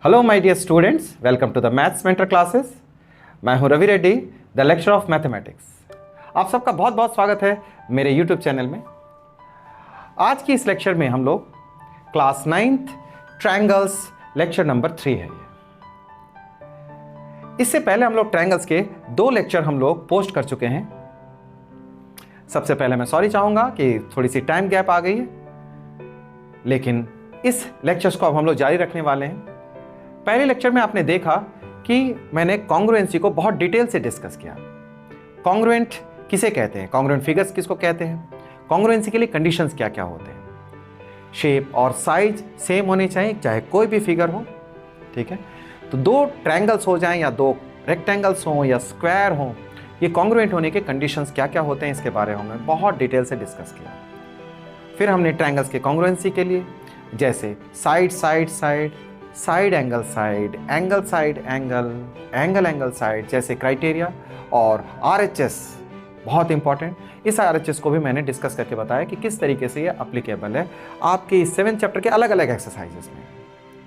Hello my dear students, welcome to the maths mentor classes. मैं हूं Ravi Reddy, the lecturer of mathematics. आप सबका बहुत बहुत स्वागत है मेरे यूट्यूब चैनल में। आज की इस लेक्चर में हम लोग class 9th triangles lecture number 3 है। इससे पहले हम लोग ट्रायंगल्स के 2 लेक्चर हम लोग पोस्ट कर चुके हैं। सबसे पहले मैं सॉरी चाहूंगा कि थोड़ी सी टाइम गैप आ गई है, लेकिन इस लेक्चर्स को अब हम लोग जारी रखने वाले हैं। पहले लेक्चर में आपने देखा कि मैंने कॉन्ग्रुएंसी को बहुत डिटेल से डिस्कस किया। कॉन्ग्रुएंट किसे कहते हैं, कॉन्ग्रुएंट फिगर्स किसको कहते हैं, कॉन्ग्रुएंसी के लिए कंडीशंस क्या क्या होते हैं। शेप और साइज सेम होने चाहिए, चाहे कोई भी फिगर हो, ठीक है। तो 2 ट्रायंगल्स हो जाएं या 2 रेक्टेंगल्स हों या स्क्वायर हों, ये कॉन्ग्रुएंट होने के कंडीशंस क्या क्या होते हैं इसके बारे में हमने बहुत डिटेल से डिस्कस किया। फिर हमने ट्रायंगल्स के कॉन्ग्रुएंसी के लिए जैसे side side side, side angle side, angle side angle, angle angle side जैसे क्राइटेरिया, और RHS बहुत इंपॉर्टेंट। इस RHS को भी मैंने डिस्कस करके बताया कि किस तरीके से ये अप्लीकेबल है आपके इस 7 चैप्टर के अलग अलग एक्सरसाइजेस में,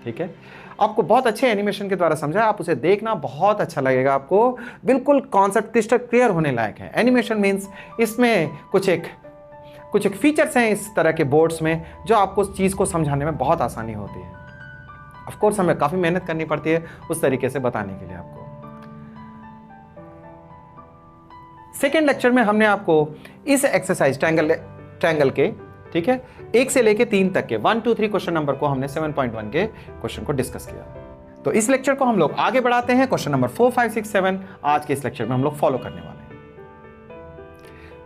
ठीक है। आपको बहुत अच्छे एनिमेशन के द्वारा समझा, आप उसे देखना बहुत अच्छा लगेगा आपको, बिल्कुल कॉन्सेप्ट क्रिस्टल क्लियर होने लायक है। एनिमेशन मीन्स इसमें कुछ एक फीचर्स हैं इस तरह के बोर्ड्स में जो आपको उस चीज़ को समझाने में बहुत आसानी होती है। ऑफ कोर्स हमें काफ़ी मेहनत करनी पड़ती है उस तरीके से बताने के लिए आपको। सेकेंड लेक्चर में हमने आपको इस एक्सरसाइज ट्रायंगल के, ठीक है, 1 से लेके 3 तक के 1 2 3 क्वेश्चन नंबर को हमने 7.1 के क्वेश्चन को डिस्कस किया। तो इस लेक्चर को हम लोग आगे बढ़ाते हैं। क्वेश्चन नंबर 4 5 6 7 आज के इस लेक्चर में हम लोग फॉलो करने वाले हैं।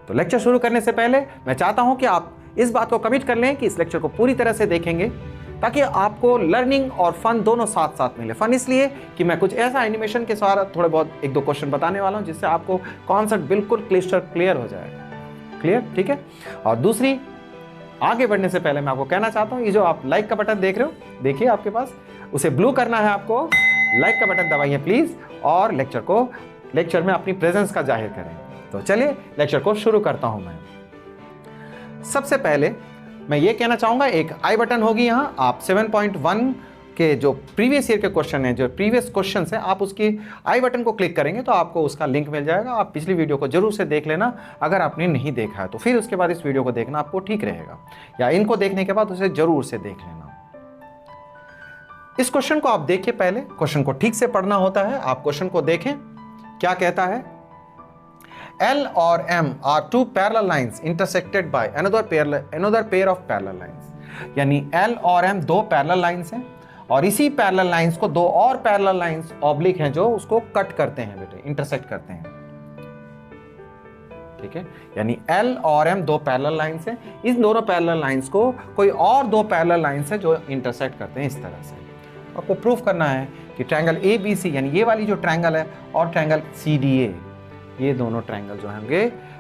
तो लेक्चर शुरू करने से पहले मैं चाहता हूं कि आप इस बात को कमिट कर लें कि इस लेक्चर को पूरी तरह से देखेंगे, ताकि आपको लर्निंग और फन दोनों साथ साथ मिले। फन इसलिए कि मैं कुछ ऐसा एनिमेशन के साथ थोड़े बहुत 1 2 क्वेश्चन बताने वाला हूं जिससे आपको कॉन्सेप्ट बिल्कुल क्लियर हो जाएगा। क्लियर, ठीक है। और दूसरी, आगे बढ़ने से पहले मैं आपको कहना चाहता हूं, ये जो आप लाइक का बटन देख रहे हो, देखिए आपके पास, उसे ब्लू करना है आपको। लाइक का बटन दबाइए प्लीज, और लेक्चर में अपनी प्रेजेंस का जाहिर करें। तो चलिए लेक्चर को शुरू करता हूं मैं। सबसे पहले मैं ये कहना चाहूंगा, एक आई बटन होगी यहां, आप 7.1 के जो प्रीवियस ईयर के क्वेश्चन हैं, जो प्रीवियस क्वेश्चन हैं, आप उसकी आई बटन को क्लिक करेंगे तो आपको उसका लिंक मिल जाएगा। आप पिछली वीडियो को जरूर से देख लेना अगर आपने नहीं देखा है तो, फिर उसके बाद इस वीडियो को देखना आपको ठीक रहेगा, या इनको देखने के बाद उसे जरूर से देख लेना। इस क्वेश्चन को आप देखिए, पहले क्वेश्चन को ठीक से पढ़ना होता है। आप क्वेश्चन को देखें, क्या कहता है। L और M are 2 parallel lines intersected by another pair of parallel lines। यानी L और M 2 पैरेलल लाइंस हैं, और इसी पैरेलल लाइंस को 2 और पैरेलल लाइंस ऑब्लिक हैं जो उसको कट करते हैं बेटे, इंटरसेक्ट करते हैं, ठीक है। यानी L और M 2 पैरेलल लाइंस हैं, इन दोनों पैरेलल लाइंस को कोई और 2 पैरेलल लाइंस हैं जो इंटरसेक्ट करते हैं इस तरह से। आपको प्रूफ करना है कि ट्रायंगल ABC, यानी ये वाली जो ट्रायंगल है, और ट्रायंगल CDA, ये दोनों ट्रायंगल जो होंगे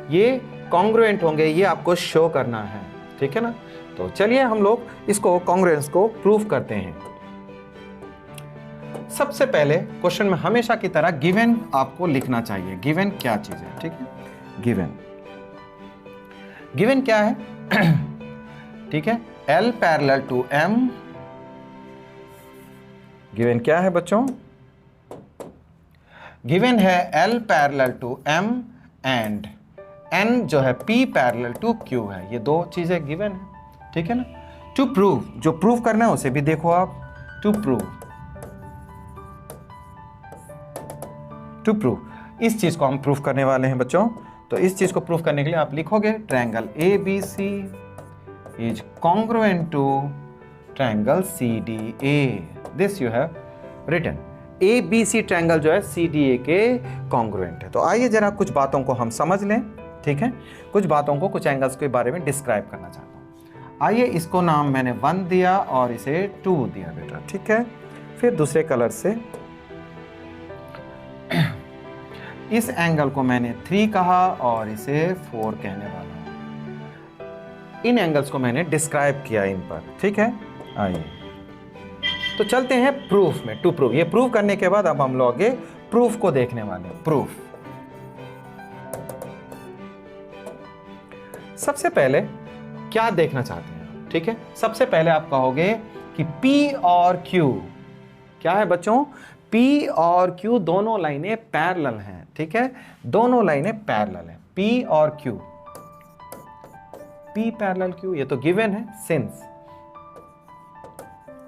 ये कॉन्ग्रुएंट होंगे, ये आपको शो करना है, ठीक है ना। तो चलिए हम लोग इसको कॉन्ग्रुएंस को प्रूव करते हैं। सबसे पहले क्वेश्चन में हमेशा की तरह गिवन आपको लिखना चाहिए। गिवन क्या चीज है, ठीक है। गिवन क्या है ठीक है। L parallel to M, given क्या है बच्चों, गिवन है L parallel to M and N जो है P पैरेलल टू Q है। ये 2 चीजें गिवन है, ठीक है ना। टू प्रूव, जो प्रूव करना है उसे भी देखो आप। टू प्रूव इस चीज को हम प्रूव करने वाले हैं बच्चों। तो इस चीज को प्रूव करने के लिए आप लिखोगे triangle ABC is congruent to triangle CDA। This you have written. ABC triangle जो है CDA के कॉन्ग्रुएंट है। तो आइए जरा कुछ बातों को हम समझ लें, ठीक है। कुछ बातों को, कुछ एंगल्स के बारे में डिस्क्राइब करना चाहता हूं। आइए, इसको नाम मैंने 1 दिया और इसे 2 दिया बेटा, ठीक है। फिर दूसरे कलर से इस एंगल को मैंने 3 कहा और इसे 4 कहने वाला हूं। इन एंगल्स को मैंने डिस्क्राइब किया इन पर, ठीक है। आइए तो चलते हैं प्रूफ में। टू प्रूफ, ये प्रूफ करने के बाद अब हम लोग आगे प्रूफ को देखने वाले हैं। प्रूफ, सबसे पहले क्या देखना चाहते हैं, ठीक है। सबसे पहले आप कहोगे कि P और Q क्या है बच्चों, P और Q दोनों लाइनें पैरेलल हैं, ठीक है, दोनों लाइनें पैरेलल हैं, P और Q, P पैरेलल Q, ये तो गिवन है, सिंस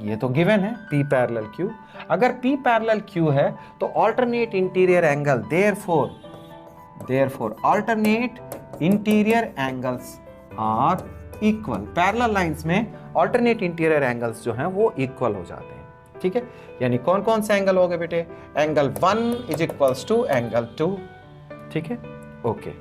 ये तो गिवन है P पैरेलल Q। अगर P पैरेलल Q है तो alternate interior angle, therefore alternate interior angles are equal. Parallel lines में ऑल्टरनेट इंटीरियर एंगल्स जो हैं वो इक्वल हो जाते हैं, ठीक है। यानी कौन कौन से एंगल हो गए बेटे, angle 1 is equals to angle 2, ठीक है, ओके।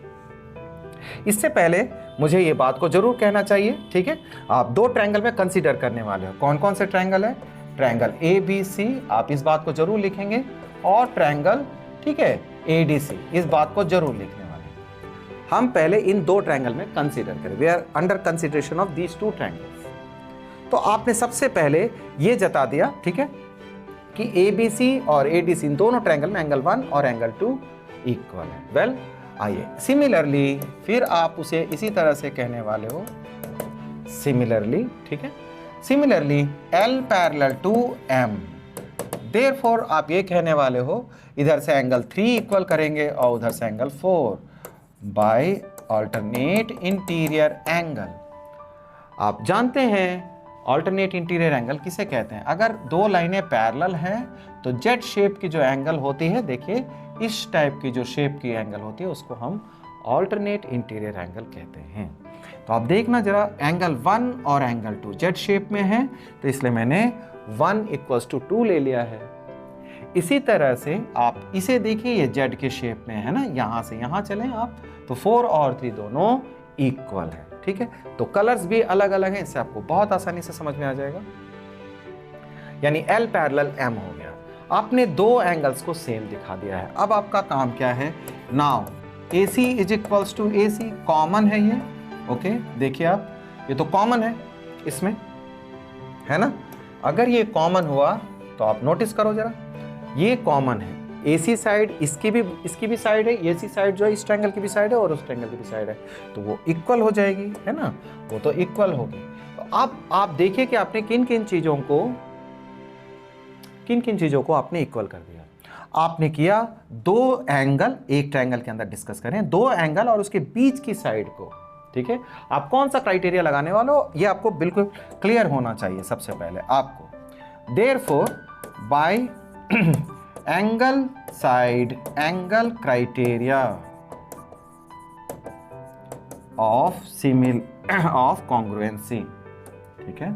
इससे पहले मुझे ये बात को जरूर कहना चाहिए, ठीक है, आप दो ट्रायंगल में कंसीडर करने वाले हो। कौन कौन से ट्रायंगल है, ट्रायंगल ABC, आप इस बात को जरूर लिखेंगे, और ट्रायंगल, ठीक है, ADC, इस बात को जरूर लिखने वाले हैं। हम पहले इन दो ट्रायंगल में कंसीडर करें, we are under consideration of these two triangles. तो आपने सबसे पहले ये जता दिया, ठीक है, कि ABC और ADC इन दोनों ट्रायंगल में एंगल 1 और एंगल 2 इक्वल है। वेल, आइए सिमिलरली फिर आप उसे इसी तरह से कहने वाले हो, सिमिलरली, ठीक है, similarly L parallel to M, therefore आप ये कहने वाले हो इधर से एंगल 3 इक्वल करेंगे और उधर से angle 4 by alternate interior angle. आप जानते हैं ऑल्टरनेट इंटीरियर एंगल किसे कहते हैं, अगर दो लाइनें पैरेलल हैं तो जेड शेप की जो एंगल होती है, देखिए इस टाइप की जो शेप की एंगल होती है उसको हम ऑल्टरनेट इंटीरियर एंगल कहते हैं। तो आप देखना जरा, एंगल 1 और एंगल 2 जेड शेप में है, तो इसलिए मैंने 1 इक्वल्स टू 2 ले लिया है। इसी तरह से आप इसे देखिए, ये जेड के शेप में है ना, यहां से यहां चलें आप, तो 4 और 3 दोनों इक्वल है, ठीक है। तो कलर्स भी अलग अलग हैं, इससे आपको बहुत आसानी से समझ में आ जाएगा। यानी L पैरेलल M हो गया। आपने दो एंगल्स को सेम दिखा दिया है। अब आपका काम क्या है, now AC is equals to AC, common है ये, ओके, देखिए आप, ये तो कॉमन है इसमें, है ना। अगर ये कॉमन हुआ तो आप नोटिस करो जरा, ये कॉमन है, AC साइड इसकी भी साइड है, AC साइड जो है इस ट्रायंगल की भी साइड है और उस ट्रायंगल की भी साइड है, तो वो इक्वल हो जाएगी, है ना, वो तो इक्वल होगी। तो अब आप देखिए कि आपने किन किन चीजों को आपने इक्वल कर दिया। आपने किया दो एंगल, एक ट्रायंगल के अंदर डिस्कस करें, दो एंगल और उसके बीच की साइड को, ठीक है। आप कौन सा क्राइटेरिया लगाने वाले हो ये आपको बिल्कुल क्लियर होना चाहिए। सबसे पहले आपको therefore by angle side angle criteria of congruency, ठीक है,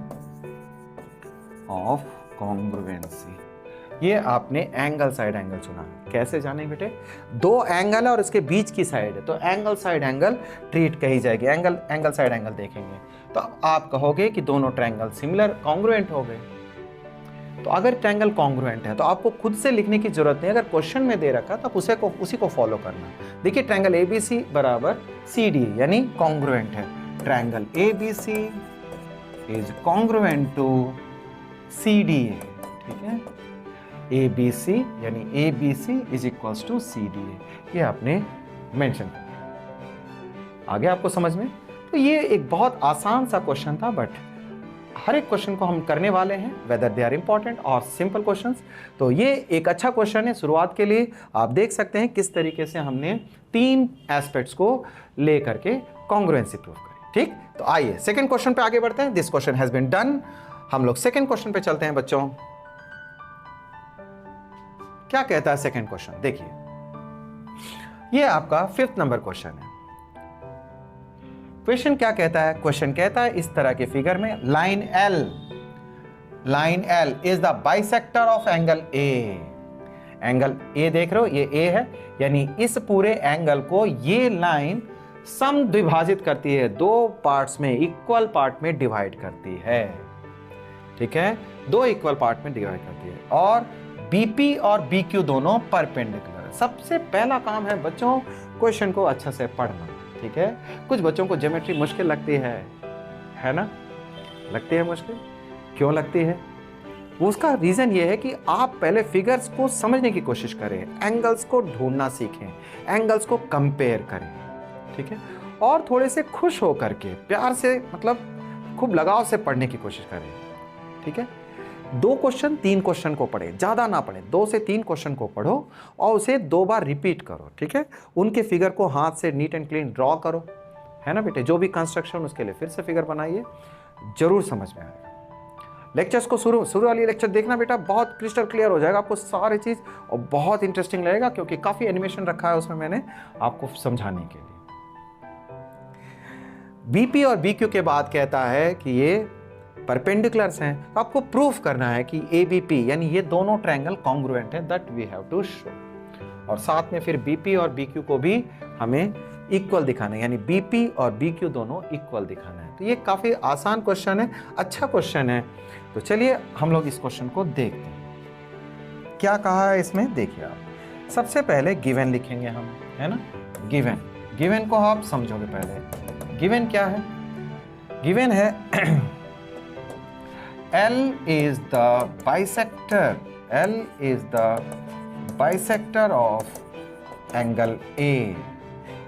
ऑफ कॉन्ग्रुएंसी, ये आपने एंगल साइड एंगल चुना। कैसे जाने बेटे, दो एंगल है और इसके बीच की साइड है, तो एंगल साइड एंगल ट्रीट कही जाएगी, एंगल साइड एंगल देखेंगे। तो आप कहोगे कि दोनों ट्रायंगल सिमिलर कॉन्ग्रुएंट हो गए। तो अगर ट्रायंगल कॉन्ग्रुएंट है तो आपको खुद से लिखने की जरूरत नहीं, अगर क्वेश्चन में दे रखा तो आप उसी को फॉलो करना। देखिए ट्रायंगल ABC बराबर CD यानी कॉन्ग्रुएंट है, triangle ABC is congruent to CDA, ठीक है, ABC यानी ABC is equals to CDA, ये आपने मेंशन किया। आगे आपको समझ में, तो ये एक बहुत आसान सा क्वेश्चन था, बट हर एक क्वेश्चन को हम करने वाले हैं, वेदर दे आर इंपॉर्टेंट और सिंपल क्वेश्चंस। तो ये एक अच्छा क्वेश्चन है शुरुआत के लिए। आप देख सकते हैं किस तरीके से हमने तीन एस्पेक्ट्स को लेकर के कॉन्ग्रुएंसी प्रूव करी, ठीक। तो आइए सेकंड क्वेश्चन पे आगे बढ़ते हैं। This question has been done. हम लोग सेकंड क्वेश्चन पे चलते हैं बच्चों। क्या कहता है सेकंड क्वेश्चन, देखिए ये आपका 5th नंबर क्वेश्चन है। क्वेश्चन क्या कहता है, क्वेश्चन कहता है इस तरह के फिगर में line L is the bisector of angle A। Angle A देख रहे हो, ये A है, यानी इस पूरे एंगल को ये लाइन समद्विभाजित करती है, दो पार्ट्स में, इक्वल पार्ट में डिवाइड करती है, ठीक है, दो इक्वल पार्ट में डिवाइड करती है, और BP और BQ दोनों परपेंडिकुलर है। सबसे पहला काम है बच्चों क्वेश्चन को अच्छे से पढ़ना, ठीक है। कुछ बच्चों को ज्योमेट्री मुश्किल लगती है ना, लगती है मुश्किल, क्यों लगती है? उसका रीजन ये है कि आप पहले फिगर्स को समझने की कोशिश करें, एंगल्स को ढूंढना सीखें, एंगल्स को कंपेयर करें, ठीक है, और थोड़े से खुश होकर के प्यार से, मतलब खूब लगाव से पढ़ने की कोशिश करें, ठीक है। 2 क्वेश्चन 3 क्वेश्चन को पढ़े, ज़्यादा ना पढ़े, 2 से 3 क्वेश्चन को पढ़ो और उसे 2 बार रिपीट करो, ठीक है। उनके फिगर को हाथ से नीट एंड क्लीन ड्रॉ करो, है ना बेटे। जो भी कंस्ट्रक्शन उसके लिए फिर से फिगर बनाइए, जरूर समझ में आएगा। लेक्चर्स को शुरू वाली लेक्चर देखना बेटा, बहुत क्रिस्टल क्लियर हो जाएगा आपको सारी चीज़ और बहुत इंटरेस्टिंग लगेगा, क्योंकि काफ़ी एनिमेशन रखा है उसमें मैंने आपको समझाने के लिए। बीपी और बीक्यू के बाद कहता है कि ये परपेंडिकुलर्स हैं, तो आपको प्रूफ करना है कि एबीपी यानी ये दोनों ट्रायंगल कॉन्ग्रुएंट है, that we have to show. और साथ में फिर बीपी और बीक्यू को भी हमें इक्वल दिखाना है, यानी बीपी और बीक्यू दोनों इक्वल दिखाना है। तो ये काफ़ी आसान क्वेश्चन है, अच्छा क्वेश्चन है। तो चलिए हम लोग इस क्वेश्चन को देखते हैं। क्या कहा है इसमें, देखिए आप। सबसे पहले गिवन लिखेंगे हम, है ना। गिवन को आप समझोगे पहले। गिवन क्या है, गिवन है L is the bisector of angle A।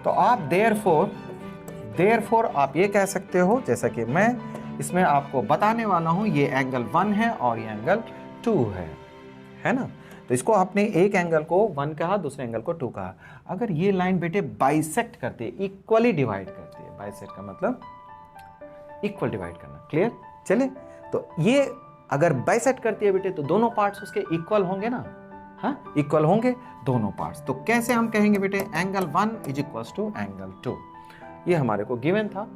तो आप therefore आप ये कह सकते हो, जैसा कि मैं इसमें आपको बताने वाला हूं, ये एंगल 1 है और ये एंगल 2 है ना। तो इसको आपने एक एंगल को 1 कहा, दूसरे एंगल को 2 कहा। अगर ये लाइन बेटे बाइसेक्ट करती है, इक्वली डिवाइड करती है, बाइसेक्ट का मतलब इक्वल डिवाइड करना, क्लियर। चले, तो ये अगर बाइसेक्ट करती है बेटे तो दोनों पार्ट्स उसके इक्वल होंगे ना, हाँ इक्वल होंगे दोनों पार्ट्स। तो कैसे हम कहेंगे बेटे, angle 1 is equals to angle 2। ये हमारे को गिवन था।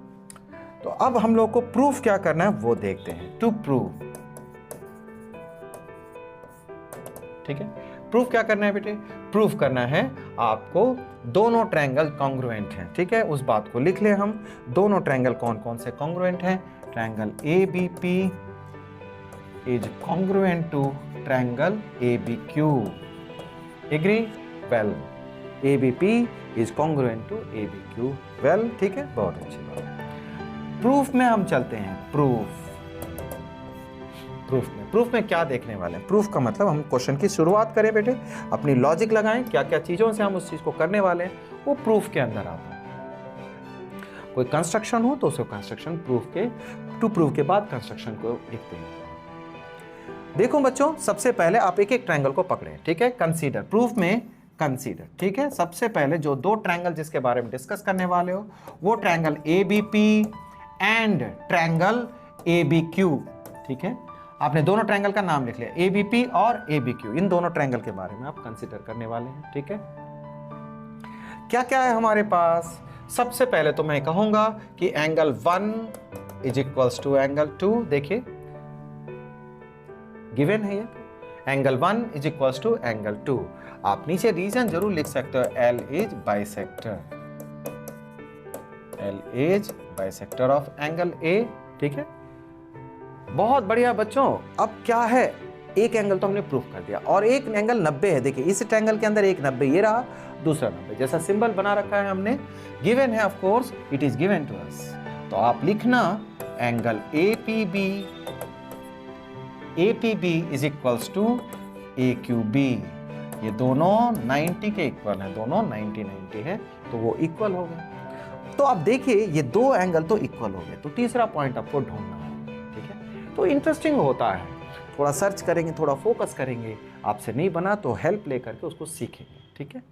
तो अब हम लोग को प्रूफ क्या करना है वो देखते हैं। टू प्रूव, ठीक है। प्रूफ क्या करना है बेटे, प्रूफ करना है आपको दोनों ट्रायंगल कॉन्ग्रुएंट हैं, ठीक है। उस बात को लिख ले हम। दोनों ट्रायंगल कौन कौन से कॉन्ग्रुएंट हैं, triangle ABP is congruent to triangle ABQ। Agree? Well, ABP is congruent to ABQ। Well, ठीक है, बहुत अच्छी बात। प्रूफ में हम चलते हैं। प्रूफ में क्या देखने वाले हैं। प्रूफ का मतलब हम क्वेश्चन की शुरुआत करें बेटे, अपनी लॉजिक लगाएं, क्या क्या चीजों से हम उस चीज को करने वाले हैं वो प्रूफ के अंदर आता है। कोई कंस्ट्रक्शन हो तो उसको कंस्ट्रक्शन टू प्रूफ के बाद कंस्ट्रक्शन को लिखते हैं। देखो बच्चों, सबसे पहले आप एक एक ट्रायंगल को पकड़े, ठीक है। कंसीडर, प्रूफ में कंसीडर, ठीक है। सबसे पहले जो 2 ट्रायंगल जिसके बारे में डिस्कस करने वाले हो वो triangle ABP and triangle ABQ, ठीक है। आपने दोनों ट्रायंगल का नाम लिख लिया, ABP और ABQ। इन दोनों ट्रायंगल के बारे में आप कंसीडर करने वाले हैं, ठीक है। क्या क्या है हमारे पास, सबसे पहले तो मैं कहूंगा कि angle 1 is equals to angle 2। देखिए गिवन है ये, angle 1 is equals to angle 2। आप नीचे रीजन जरूर लिख सकते हो, L is bisector of angle A, ठीक है। बहुत बढ़िया बच्चों। अब क्या है, एक एंगल तो हमने प्रूफ कर दिया और एक एंगल 90 है। देखिए इस ट्रायंगल के अंदर एक 90 ये रहा, दूसरा 90, जैसा सिंबल बना रखा है हमने, गिवन है of course, it is given to us. तो आप लिखना angle APB is equals to AQB। ये दोनों 90 के इक्वल हैं, दोनों 90 है, तो वो इक्वल हो गए। तो आप देखिए ये 2 एंगल तो इक्वल हो गए, तो तीसरा पॉइंट आपको ढूंढना होगा, ठीक है। तो इंटरेस्टिंग होता है, थोड़ा सर्च करेंगे, थोड़ा फोकस करेंगे, आपसे नहीं बना तो हेल्प लेकर के उसको सीखेंगे, ठीक है।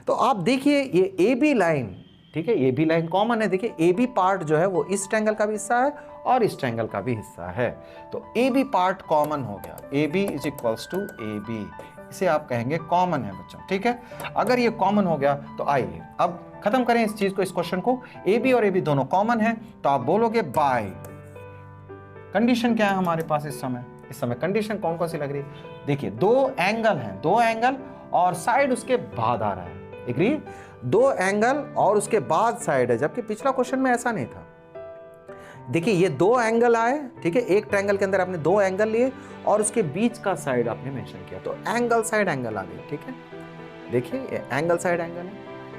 तो आप देखिए ये AB लाइन, ठीक है, AB लाइन कॉमन है। देखिए AB पार्ट जो है वो इस ट्रायंगल का भी हिस्सा है और इस ट्रायंगल का भी हिस्सा है, तो AB पार्ट कॉमन हो गया। AB is equals to AB, इसे आप कहेंगे कॉमन है बच्चों, ठीक है। अगर ये कॉमन हो गया तो आइए अब खत्म करें इस चीज को, इस क्वेश्चन को। AB और AB दोनों कॉमन है, तो आप बोलोगे बाय। कंडीशन क्या है हमारे पास इस समय कंडीशन कौन कौन सी लग रही है। देखिए 2 एंगल हैं, 2 एंगल और साइड उसके बाद आ रहा है, एग्री। 2 एंगल और उसके बाद साइड है, जबकि पिछला क्वेश्चन में ऐसा नहीं था। देखिए ये 2 एंगल आए, ठीक है, एक ट्रायंगल के अंदर आपने 2 एंगल लिए और उसके बीच का साइड आपने मेंशन किया, तो एंगल साइड एंगल आ गए, ठीक है। देखिए ये एंगल साइड एंगल है,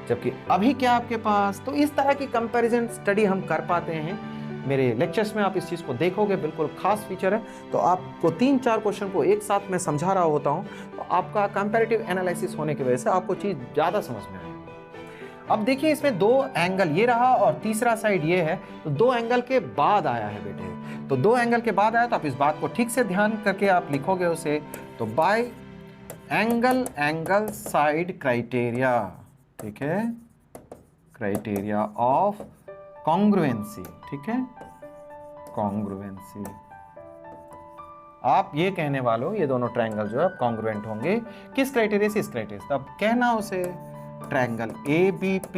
जबकि अभी क्या आपके पास, तो इस तरह की कंपैरिजन स्टडी हम कर पाते हैं। मेरे लेक्चर्स में आप इस चीज़ को देखोगे, बिल्कुल खास फीचर है। तो आपको 3-4 क्वेश्चन को एक साथ में समझा रहा होता हूँ, तो आपका कंपैरेटिव एनालिसिस होने की वजह से आपको चीज़ ज़्यादा समझ में आएगी। अब देखिए इसमें 2 एंगल ये रहा और तीसरा साइड ये है, तो 2 एंगल के बाद आया है बेटे, तो दो एंगल के बाद आया तो आप इस बात को ठीक से ध्यान करके आप लिखोगे उसे, तो बाय एंगल साइड क्राइटेरिया, ठीक है, क्राइटेरिया ऑफ कॉन्ग्रुएंसी, ठीक है, कॉन्ग्रुएंसी। आप ये कहने वालों ये दोनों ट्रायंगल जो है कॉन्ग्रुएंट होंगे किस क्राइटेरिया से, इस क्राइटेरिया से। अब कहना उसे triangle ABP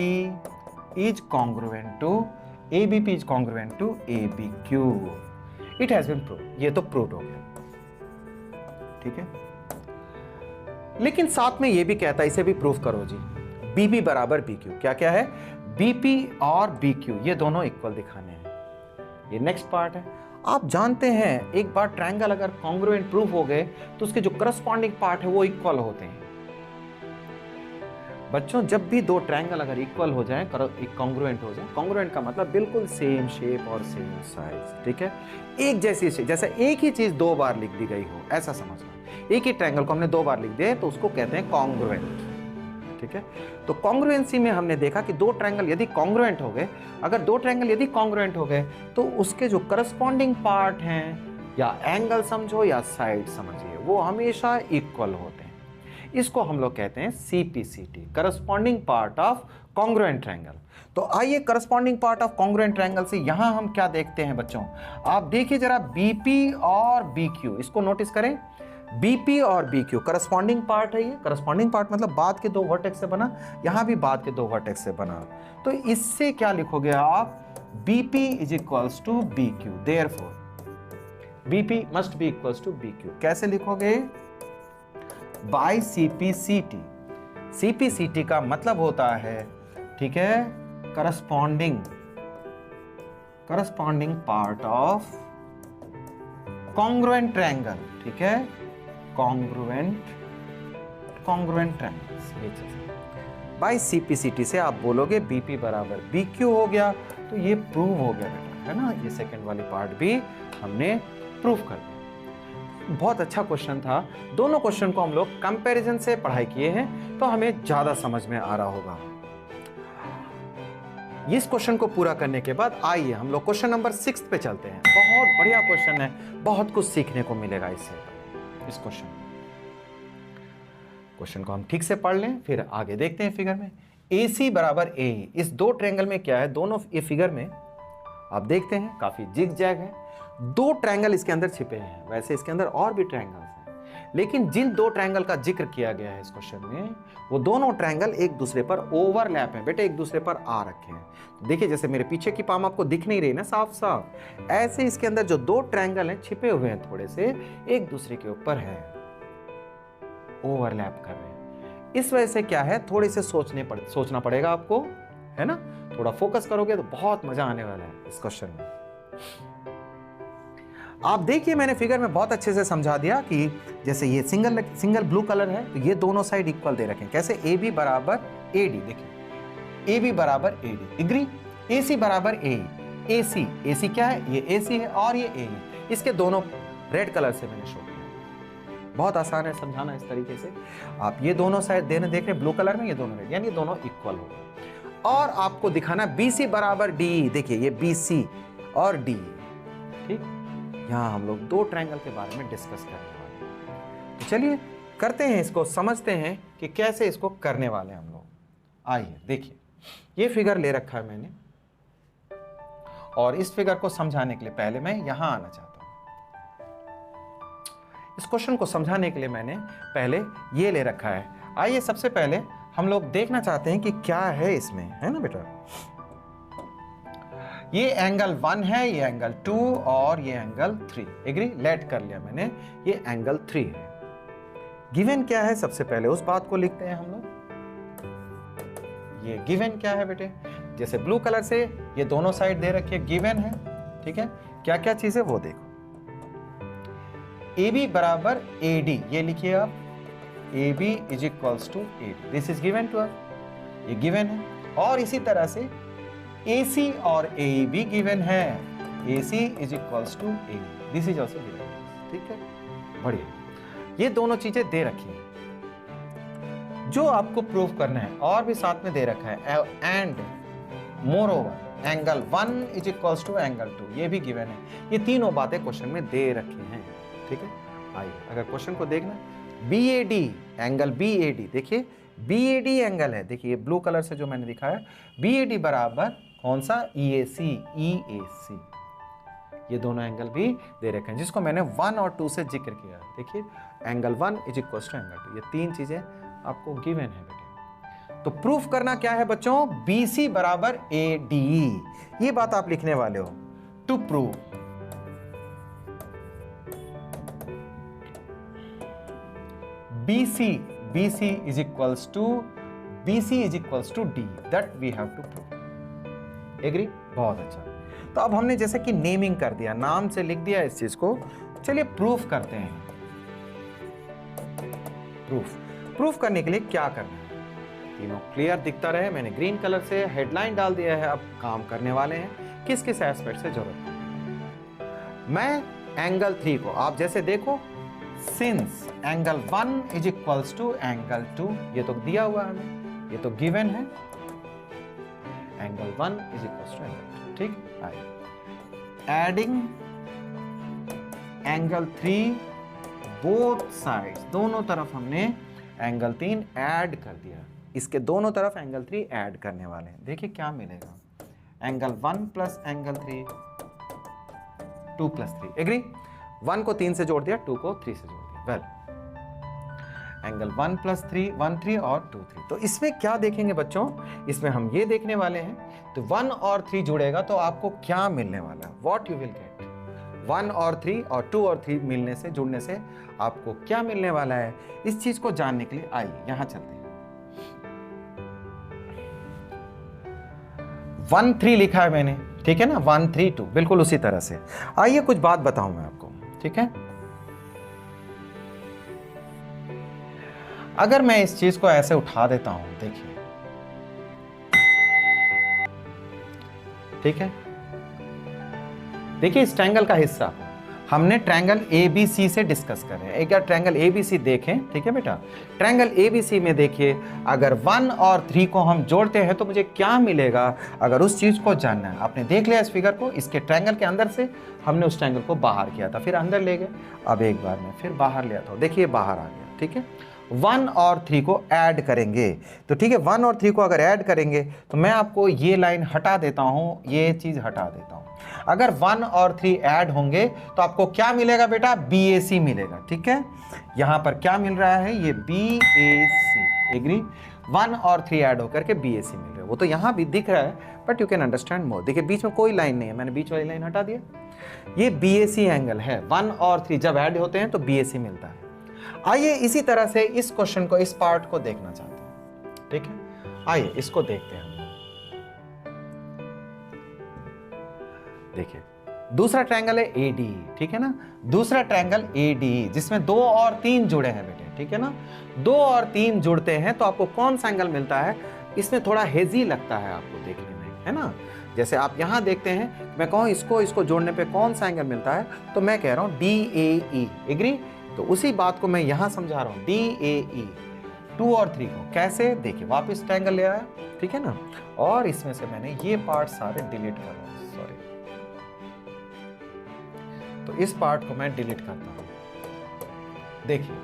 is congruent to ABP is congruent to ABQ। It has been prove, ये तो प्रूव हो गया, ठीक है। लेकिन साथ में ये भी कहता है, इसे भी प्रूफ करो जी, BB बराबर BQ। क्या क्या है, BP और BQ ये दोनों इक्वल दिखाने हैं। ये नेक्स्ट पार्ट है। आप जानते हैं एक बार ट्रायंगल अगर कॉन्ग्रुएंट प्रूफ हो गए तो उसके जो करस्पॉन्डिंग पार्ट है वो इक्वल होते हैं। बच्चों जब भी दो ट्रायंगल अगर इक्वल हो जाए, कॉन्ग्रुएंट हो जाए, कॉन्ग्रुएंट का मतलब बिल्कुल सेम शेप और सेम साइज, ठीक है, एक जैसी, जैसे एक ही चीज दो बार लिख दी गई हो ऐसा समझना। एक ही ट्रायंगल को हमने दो बार लिख दिया तो उसको कहते हैं कॉन्ग्रुएंट, ठीक है। तो कॉन्ग्रुएंसी में हमने देखा कि दो ट्रायंगल यदि कॉन्ग्रुएंट हो गए, अगर दो ट्रायंगल यदि कॉन्ग्रुएंट हो गए तो उसके जो करस्पॉन्डिंग पार्ट हैं या एंगल समझो या साइड समझिए वो हमेशा इक्वल होते हैं। इसको हम लोग कहते हैं CPCT, corresponding part of congruent triangle. तो आइए corresponding part of congruent triangle से यहां हम क्या देखते हैं बच्चों, आप देखिए जरा BP और BQ, इसको नोटिस करें। BP और BQ करस्पॉन्डिंग पार्ट है, ये करस्पॉन्डिंग पार्ट मतलब बाद के दो वर्टेक्स से बना, यहां भी बाद के दो वर्टेक्स से बना। तो इससे क्या लिखोगे आप, BP is equals to BQ, therefore BP must be equals to BQ। कैसे लिखोगे, बाय CPCT। CPCT का मतलब होता है, ठीक है, corresponding part of congruent triangle, ठीक है, कॉन्ग्रुएंट ट्रायंगल्स। ये चीज बाय CPCT से आप बोलोगे BP बराबर BQ हो गया, तो ये प्रूव हो गया बेटा, है ना। ये सेकंड वाली पार्ट भी हमने प्रूव कर दिया। बहुत अच्छा क्वेश्चन था। दोनों क्वेश्चन को हम लोग कंपैरिजन से पढ़ाई किए हैं तो हमें ज्यादा समझ में आ रहा होगा। इस क्वेश्चन को पूरा करने के बाद आइए हम लोग क्वेश्चन नंबर 6 पे चलते हैं। बहुत बढ़िया क्वेश्चन है, बहुत कुछ सीखने को मिलेगा इससे। इस क्वेश्चन को हम ठीक से पढ़ लें फिर आगे देखते हैं फिगर में। AC बराबर AE, इस दो ट्रायंगल में क्या है, दोनों ये फिगर में आप देखते हैं काफी जिग जैग है, दो ट्रायंगल इसके अंदर छिपे हैं। वैसे इसके अंदर और भी ट्रायंगल्स हैं, लेकिन जिन दो ट्रायंगल का जिक्र किया गया है इस क्वेश्चन में, वो दोनों ट्रायंगल एक दूसरे पर ओवरलैप हैं बेटे, एक दूसरे पर आ रखे हैं। तो देखिए जैसे मेरे पीछे की पाम आपको दिख नहीं रही ना साफ साफ, ऐसे इसके अंदर जो दो ट्रायंगल हैं छिपे हुए हैं, थोड़े से एक दूसरे के ऊपर है, ओवरलैप कर रहे हैं। इस वजह से क्या है, थोड़े से सोचना पड़ेगा आपको, है ना। थोड़ा फोकस करोगे तो बहुत मजा आने वाला है इस क्वेश्चन में। आप देखिए मैंने फिगर में बहुत अच्छे से समझा दिया कि जैसे ये सिंगल ब्लू कलर है तो ये दोनों साइड इक्वल दे रखे हैं। कैसे, AB बराबर AD, देखिए AB बराबर AD, एग्री। AC बराबर AE, AC क्या है, ये AC है और ये AE, इसके दोनों रेड कलर से मैंने शो किया। बहुत आसान है समझाना इस तरीके से। आप ये दोनों साइड देख रहे हैं ब्लू कलर में, ये दोनों रेड, यानी ये दोनों इक्वल हो गए। और आपको दिखाना BC बराबर DE, देखिए ये BC और DE, ठीक। यहां हम लोग दो ट्रायंगल के बारे में डिस्कस करने वाले हैं। तो चलिए करते हैं इसको, समझते हैं कि कैसे इसको करने वाले हैं हम लोग। आइए देखिए, ये फिगर ले रखा है मैंने और इस फिगर को समझाने के लिए पहले मैं यहां आना चाहता हूं। इस क्वेश्चन को समझाने के लिए मैंने पहले ये ले रखा है। आइए सबसे पहले हम लोग देखना चाहते हैं कि क्या है इसमें, है ना बेटा। ये एंगल 1 है, ये एंगल 2 और ये एंगल 3, एग्री, लेट कर लिया मैंने, ये एंगल 3 है। गिवन क्या है, सबसे पहले उस बात को लिखते हैं हम लोग। ये गिवन क्या है बेटे, जैसे ब्लू कलर से ये दोनों साइड दे रखी है, गिवन है, ठीक है। क्या क्या चीज है वो देखो। AB बराबर AD, ये लिखिए आप, AB is equals to AD, this is given to us, ये गिवन है। और इसी तरह से AC और AE भी गिवन है, AC is equals to AE, this is also given, ठीक है, बढ़िया। ये दोनों चीजें दे रखी हैं। जो आपको प्रूव करना है और भी साथ में दे रखा है, and moreover angle 1 is equals to angle 2, ये भी गिवन है। ये तीनों बातें क्वेश्चन में दे रखी हैं, ठीक है। आइए अगर क्वेश्चन को देखना, BAD एंगल BAD, देखिए BAD एंगल है, देखिए ये ब्लू कलर से जो मैंने दिखाया, BAD बराबर कौन सा, EAC, ये दोनों एंगल भी दे रखे हैं जिसको मैंने 1 और 2 से जिक्र किया। देखिए angle 1 is equals to angle 2, ये तीन चीजें आपको गिवन है बेटे। तो प्रूफ करना क्या है बच्चों, BC बराबर ADE, ये बात आप लिखने वाले हो। To prove BC is equals to D, that we have to prove। Agree, बहुत अच्छा। तो अब हमने जैसे कि नेमिंग कर दिया, नाम से लिख दिया इस चीज को, चलिए प्रूफ करते हैं। प्रूफ करने के लिए क्या करना है, तीनों क्लियर दिखता रहे, मैंने ग्रीन कलर से हेडलाइन डाल दिया है। अब काम करने वाले हैं, किस किस एस्पेक्ट से जरूरत है। मैं एंगल 3 को, आप जैसे देखो, since angle 1 is equals to angle 2, ये तो दिया हुआ है हमें, ये तो गिवन है, angle 1 is equals to angle 2, ठीक। एडिंग एंगल 3 बोथ साइड्स, दोनों तरफ हमने एंगल 3 ऐड कर दिया, इसके दोनों तरफ एंगल 3 ऐड करने वाले हैं। देखिए क्या मिलेगा, angle 1 plus angle 3, 2 plus 3, agree. 1 को 3 से जोड़ दिया, 2 को 3 से जोड़ दिया, वेल एंगल 1 प्लस 3, 1 3 और 2 3। तो इसमें क्या देखेंगे बच्चों, इसमें हम ये देखने वाले हैं, तो 1 और 3 जुड़ेगा तो आपको क्या मिलने वाला है, व्हाट यू विल गेट। 1 और 3 और 2 और 3 मिलने से, जुड़ने से आपको क्या मिलने वाला है, इस चीज को जानने के लिए आइए यहां चलते हैं। 1 3 लिखा है मैंने, ठीक है ना, 1 3 2, बिल्कुल उसी तरह से। आइए कुछ बात बताऊं मैं आपको, ठीक है। अगर मैं इस चीज को ऐसे उठा देता हूं, देखिए, ठीक है, देखिए इस ट्रायंगल का हिस्सा हमने ट्रायंगल ABC से डिस्कस कर रहे हैं। एक बार ट्रायंगल ABC देखें, ठीक है बेटा, ट्रायंगल ABC में देखिए, अगर 1 और 3 को हम जोड़ते हैं तो मुझे क्या मिलेगा, अगर उस चीज को जानना है। आपने देख लिया इस फिगर को, इसके ट्रायंगल के अंदर से हमने उस ट्रायंगल को बाहर किया था, फिर अंदर ले गए, अब एक बार मैं फिर बाहर ले आता हूं, देखिए बाहर आ गया, ठीक है। 1 और 3 को ऐड करेंगे तो ठीक है, 1 और 3 को अगर ऐड करेंगे तो मैं आपको ये लाइन हटा देता हूं, ये चीज हटा देता हूं। अगर 1 और 3 ऐड होंगे तो आपको क्या मिलेगा बेटा, BAC मिलेगा, ठीक है। यहां पर क्या मिल रहा है, ये BAC, एग्री। 1 और 3 ऐड होकर के BAC मिल रहा है, वो तो यहां भी दिख रहा है, but you can understand more. देखिए बीच में कोई लाइन नहीं है, मैंने बीच वाली लाइन हटा दिया, ये BAC एंगल है। 1 और 3 जब ऐड होते हैं तो BAC मिलता है। आइए इसी तरह से इस क्वेश्चन को, इस पार्ट को देखना चाहते हैं, ठीक है। आइए इसको देखते हैं। देखिए दूसरा ट्रायंगल है ADE, ठीक है ना, दूसरा ट्रायंगल ADE जिसमें 2 और 3 जुड़े हैं बेटे, ठीक है ना। 2 और 3 जुड़ते हैं तो आपको कौन सा एंगल मिलता है, इसमें थोड़ा हेजी लगता है आपको देखने में, है ना। जैसे आप यहां देखते हैं, मैं कहूं इसको जोड़ने पे कौन सा एंगल मिलता है, तो मैं कह रहा हूं DAE, एग्री। तो उसी बात को मैं यहां समझा रहा हूं, DAE 2 और 3 को कैसे, देखिए वापस ट्रायंगल ले आया, ठीक है ना, और इसमें से मैंने ये पार्ट सारे डिलीट कर रहा हूं, सॉरी, तो इस पार्ट को मैं डिलीट करता हूं। देखिए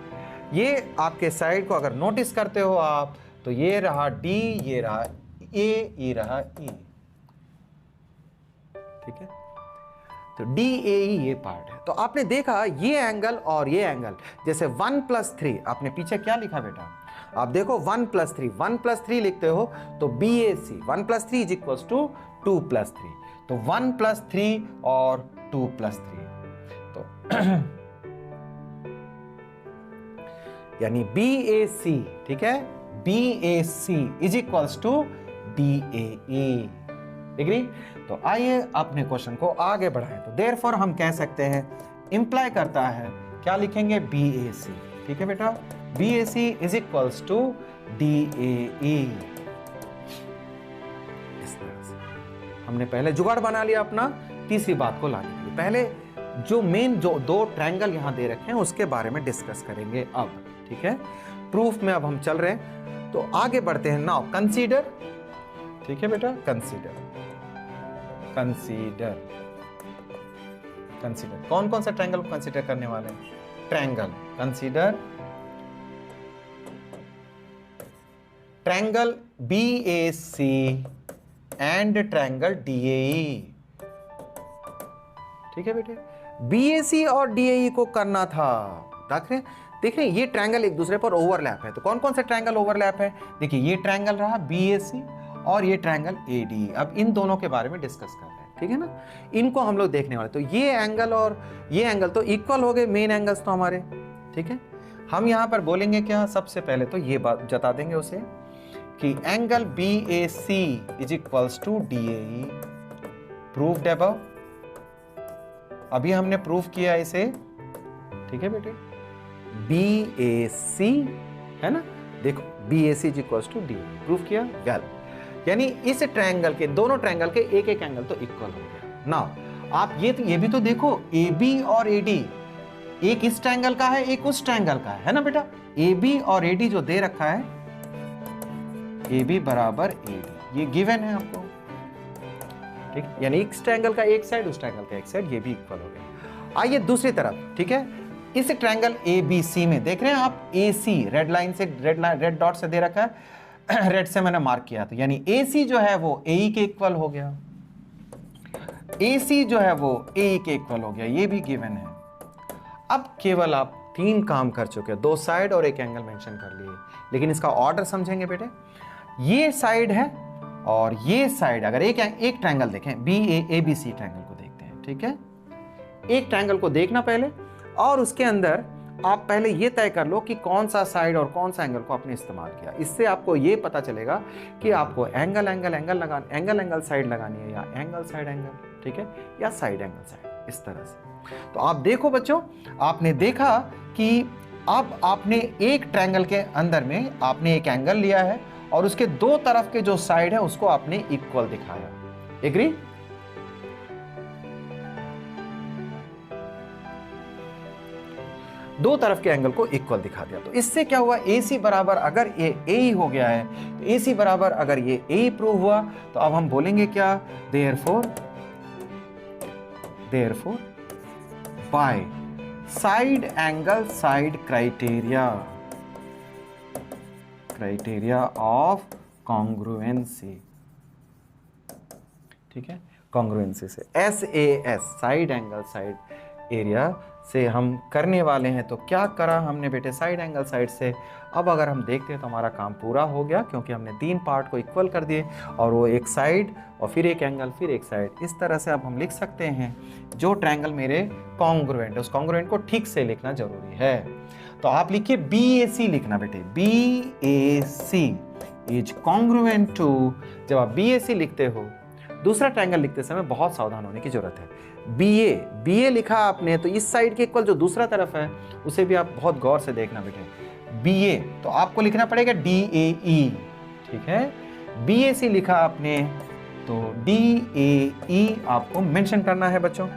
ये आपके साइड को अगर नोटिस करते हो आप, तो ये रहा D, ये रहा A, ये रहा E, ठीक है। तो DAE ये पार्ट है। तो आपने देखा ये एंगल और ये एंगल, जैसे 1 प्लस 3, आपने पीछे क्या लिखा बेटा, आप देखो 1 प्लस 3, 1 प्लस 3 लिखते हो तो BAC 1 plus 3 is equals to 2 plus 3, तो 1 प्लस 3 और 2 प्लस 3, तो यानी BAC, ठीक है, BAC is equals to DAE, agree. तो आइए अपने क्वेश्चन को आगे बढ़ाएं। तो देयरफॉर हम कह सकते हैं, इंप्लाई करता है, क्या लिखेंगे, BAC, ठीक है बेटा, BAC is equals to DAE। इस तरह से हमने पहले जुगाड़ बना लिया अपना तीसरी बात को लाने के लिए। पहले जो मेन जो 2 ट्रायंगल यहां दे रखे हैं उसके बारे में डिस्कस करेंगे अब, ठीक है। प्रूफ में अब हम चल रहे हैं, तो आगे बढ़ते हैं। नाउ कंसीडर, ठीक है बेटा, कंसीडर कंसीडर कौन कौन सा ट्रायंगल को कंसीडर करने वाले हैं? Triangle, consider triangle BAC and triangle DAE। ठीक है बेटे, BAC और DAE को करना था। देख रहे हैं ये ट्रायंगल एक दूसरे पर ओवरलैप है। तो कौन कौन से ट्रायंगल ओवरलैप है? देखिए ये ट्रायंगल रहा BAC और ये ट्रायंगल ADE। अब इन दोनों के बारे में डिस्कस कर रहे हैं, ठीक है ना। इनको हम लोग देखने वाले। तो ये एंगल और ये एंगल तो इक्वल हो गए, मेन एंगल्स तो हमारे, ठीक है। हम यहां पर बोलेंगे क्या? सबसे पहले तो ये बात जता देंगे उसे कि angle BAC is equals to DAE। Proved above, अभी हमने प्रूव किया इसे, ठीक है बेटे। BAC है ना, देखो BAC is equals to DAE, prove किया वेल। यानी इस ट्रायंगल के, दोनों ट्रायंगल के एक एक एंगल तो इक्वल हो गया। नाउ आप ये भी तो देखो, AB और AD, एक इस ट्रायंगल का है, एक उस ट्रायंगल का है ना बेटा। AB और AD जो दे रखा है, AB बराबर AD, ये गिवन है आपको, ठीक। यानी इस ट्रायंगल का एक साइड, उस ट्रायंगल का एक साइड, ये भी इक्वल हो गया। आइए दूसरी तरफ, ठीक है। इस ट्रायंगल ABC में देख रहे हैं आप, AC रेड लाइन से, रेड डॉट से दे रखा है, रेड से मैंने मार्क किया, तो यानी AC जो है वो AE के इक्वल हो गया। AC जो है वो AE के इक्वल हो गया, ये भी गिवन है। अब केवल आप 3 काम कर चुके हैं, 2 साइड और एक एंगल मेंशन कर लिए, लेकिन इसका ऑर्डर समझेंगे बेटे। ये साइड है और ये साइड, अगर एक ट्रायंगल देखें, ABC ट्रायंगल को देखते हैं, ठीक है। एक ट्रायंगल को देखना पहले, और उसके अंदर आप पहले ये तय कर लो कि कौन सा साइड और कौन सा एंगल को आपने इस्तेमाल किया। इससे आपको ये पता चलेगा कि आपको एंगल साइड लगानी है, या एंगल साइड एंगल, ठीक है, या साइड एंगल साइड, इस तरह से। तो आप देखो बच्चों, आपने देखा कि अब आपने एक ट्रायंगल के अंदर में आपने एक एंगल लिया है और उसके 2 तरफ के जो साइड है उसको आपने इक्वल दिखाया। एग्री? दो तरफ के एंगल को इक्वल दिखा दिया। तो इससे क्या हुआ? AC बराबर, अगर ये AE हो गया है तो AC बराबर अगर ये AE प्रूव हुआ, तो अब हम बोलेंगे क्या? Therefore by side angle side criteria of congruency, ठीक है। कॉन्ग्रुएंसी से SAS side angle side area से हम करने वाले हैं। तो क्या करा हमने बेटे? साइड एंगल साइड से। अब अगर हम देखते हैं तो हमारा काम पूरा हो गया, क्योंकि हमने 3 पार्ट को इक्वल कर दिए, और वो एक साइड और फिर एक एंगल फिर एक साइड, इस तरह से अब हम लिख सकते हैं जो ट्रायंगल मेरे कॉन्ग्रुएंट है, उस कॉन्ग्रुएंट को ठीक से लिखना जरूरी है। तो आप लिखिए BAC लिखना बेटे, BAC इज कॉन्ग्रुएंट टू, जब आप BAC लिखते हो, दूसरा ट्रायंगल लिखते समय बहुत सावधान होने की जरूरत है। BA लिखा आपने, तो इस साइड के इक्वल जो दूसरा तरफ है उसे भी आप बहुत गौर से देखना बेटे। BA तो आपको लिखना पड़ेगा DAE, ठीक है। BAC लिखा आपने तो DAE आपको मेंशन करना है बच्चों।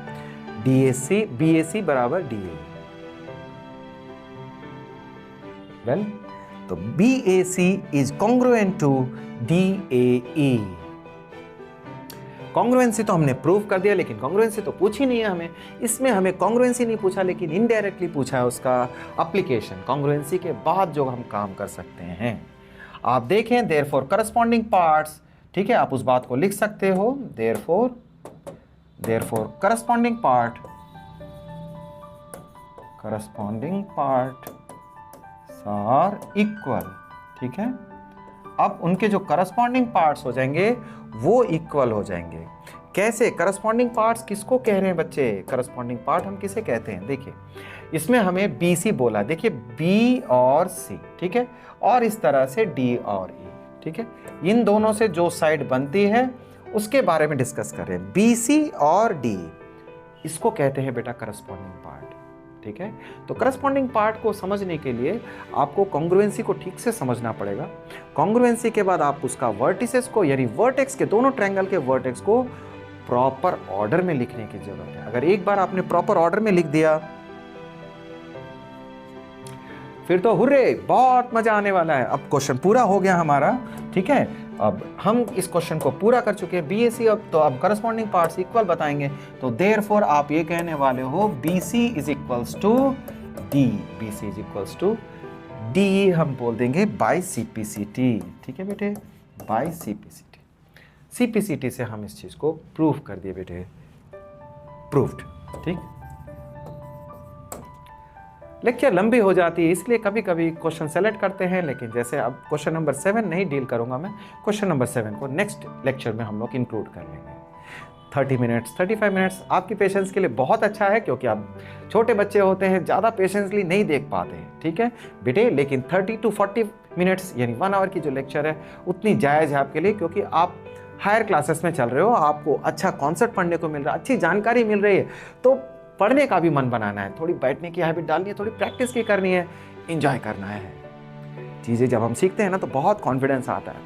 BAC बराबर DAE। वेल, तो BAC is congruent to DAE। Congruency तो हमने प्रूव कर दिया, लेकिन कॉन्ग्रुएंसी तो पूछी नहीं है हमें। इसमें हमें कॉन्ग्रुएंसी नहीं पूछा, लेकिन इनडायरेक्टली पूछा है उसका एप्लीकेशन। कॉन्ग्रुएंसी के बाद जो हम काम कर सकते हैं, आप देखें, देयरफॉर करस्पॉन्डिंग पार्ट्स, ठीक है, आप उस बात को लिख सकते हो। Therefore corresponding part are equal, ठीक है। अब उनके जो करस्पॉन्डिंग पार्ट्स हो जाएंगे वो इक्वल हो जाएंगे। कैसे? करस्पॉन्डिंग पार्ट्स किसको कह रहे हैं बच्चे? करस्पॉन्डिंग पार्ट हम किसे कहते हैं? देखिए, इसमें हमें BC बोला, देखिए B और C, ठीक है, और इस तरह से D और E, ठीक है। इन दोनों से जो साइड बनती है उसके बारे में डिस्कस कर रहे हैं। BC और D, इसको कहते हैं बेटा करस्पॉन्डिंग पार्ट, ठीक है। तो करस्पॉन्डिंग पार्ट को समझने के लिए आपको कॉन्ग्रुएंसी को ठीक से समझना पड़ेगा। कॉन्ग्रुएंसी के बाद आप उसका वर्टिसेस को, यानी वर्टेक्स के, दोनों ट्रायंगल के वर्टेक्स को प्रॉपर ऑर्डर में लिखने की जरूरत है। अगर एक बार आपने प्रॉपर ऑर्डर में लिख दिया, फिर तो हुर्रे, बहुत मजा आने वाला है। अब क्वेश्चन पूरा हो गया हमारा, ठीक है। अब हम इस क्वेश्चन को पूरा कर चुके हैं BAC। अब तो अब करस्पॉन्डिंग पार्ट्स इक्वल बताएंगे, तो देयरफॉर आप ये कहने वाले हो BC is equals to D, BC is equals to D हम बोल देंगे बाय CPCT, ठीक है बेटे, बाय CPCT। CPCT से हम इस चीज को प्रूव कर दिए बेटे, प्रूव्ड, ठीक। लेक्चर लंबी हो जाती है इसलिए कभी कभी क्वेश्चन सेलेक्ट करते हैं, लेकिन जैसे अब क्वेश्चन नंबर 7 नहीं डील करूंगा मैं, क्वेश्चन नंबर 7 को नेक्स्ट लेक्चर में हम लोग इंक्लूड कर लेंगे। 30 मिनट्स 35 मिनट्स आपकी पेशेंस के लिए बहुत अच्छा है, क्योंकि आप छोटे बच्चे होते हैं, ज़्यादा पेशेंसली नहीं देख पाते हैं, ठीक है बेटे। लेकिन 30 to 40 मिनट्स यानी 1 आवर की जो लेक्चर है उतनी जायज़ है आपके लिए, क्योंकि आप हायर क्लासेस में चल रहे हो, आपको अच्छा कॉन्सेप्ट पढ़ने को मिल रहा है, अच्छी जानकारी मिल रही है, तो पढ़ने का भी मन बनाना है, थोड़ी बैठने की हैबिट डालनी है, थोड़ी प्रैक्टिस की करनी है, एंजॉय करना है। चीज़ें जब हम सीखते हैं ना तो बहुत कॉन्फिडेंस आता है,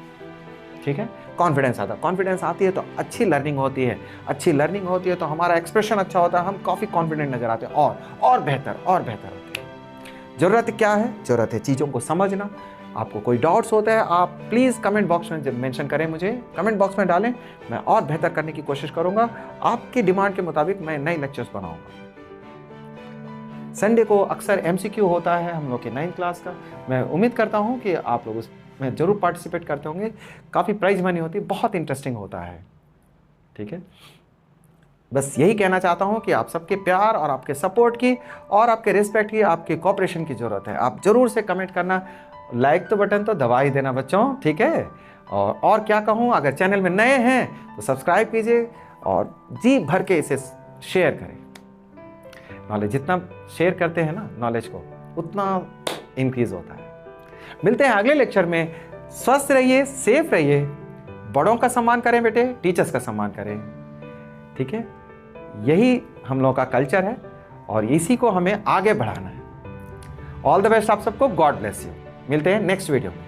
ठीक है, कॉन्फिडेंस आता है। कॉन्फिडेंस आती है तो अच्छी लर्निंग होती है, अच्छी लर्निंग होती है तो हमारा एक्सप्रेशन अच्छा होता है, हम काफ़ी कॉन्फिडेंट नजर आते हैं और बेहतर होते हैं। ज़रूरत क्या है? ज़रूरत है चीज़ों को समझना। आपको कोई डाउट्स होता है आप प्लीज़ कमेंट बॉक्स में मेंशन करें, मुझे कमेंट बॉक्स में डालें, मैं और बेहतर करने की कोशिश करूँगा। आपकी डिमांड के मुताबिक मैं नए लेक्चर्स बनाऊँगा। संडे को अक्सर MCQ होता है हम लोग के 9th क्लास का, मैं उम्मीद करता हूँ कि आप लोग उसमें ज़रूर पार्टिसिपेट करते होंगे। काफ़ी प्राइज मनी होती है, बहुत इंटरेस्टिंग होता है, ठीक है। बस यही कहना चाहता हूँ कि आप सबके प्यार और आपके सपोर्ट की और आपके रिस्पेक्ट की, आपके कोऑपरेशन की ज़रूरत है। आप ज़रूर से कमेंट करना, लाइक तो बटन तो दबा ही देना बच्चों, ठीक है। और क्या कहूँ, अगर चैनल में नए हैं तो सब्सक्राइब कीजिए और जी भर के इसे शेयर करें। नॉलेज जितना शेयर करते हैं ना नॉलेज को, उतना इंक्रीज होता है। मिलते हैं अगले लेक्चर में। स्वस्थ रहिए, सेफ रहिए, बड़ों का सम्मान करें बेटे, टीचर्स का सम्मान करें, ठीक है। यही हम लोगों का कल्चर है और इसी को हमें आगे बढ़ाना है। ऑल द बेस्ट आप सबको, गॉड ब्लेस यू। मिलते हैं नेक्स्ट वीडियो में।